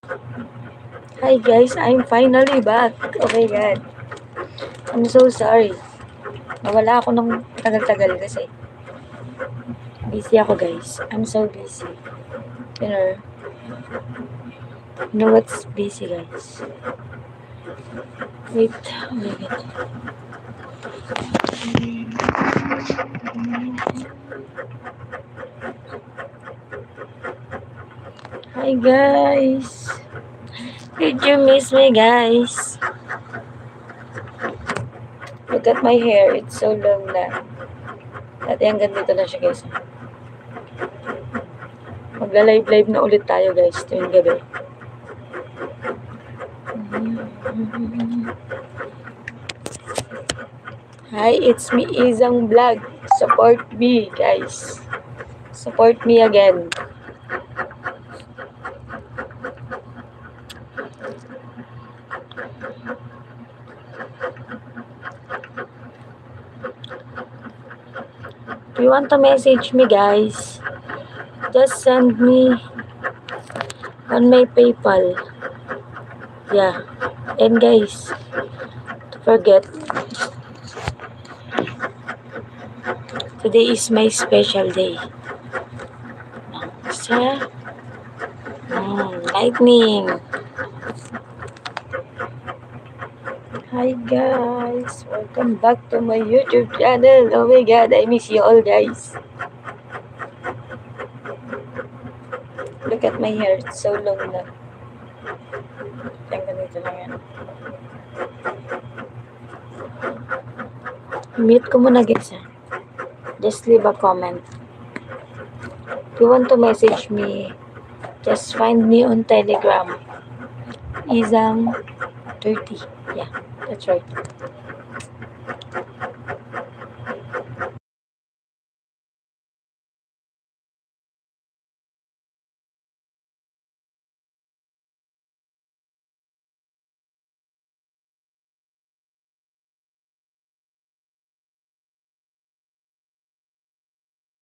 Hi guys, I'm finally back. Oh my god. I'm so sorry. Nawala ako ng tagal-tagal kasi busy ako guys. I'm so busy. You know, you know what's busy guys? Wait, oh my god. Hi guys. Did you miss me guys? Look at my hair. It's so long na. Dati hanggang dito na siya guys. Magla-live na ulit tayo guys tuwing gabi. Hi, it's me Izang Vlog. Support me guys. Support me again. If you want to message me guys, just send me on my PayPal. Yeah. And guys, don't forget, today is my special day. Sa lightning. Hi guys, welcome back to my YouTube channel. Oh my god, I miss you all guys. Look at my hair, it's so long na. Hanggang dito lang yan. Mute ko muna guys ha. Just leave a comment. If you want to message me, just find me on Telegram. Izang30. Yeah, that's right.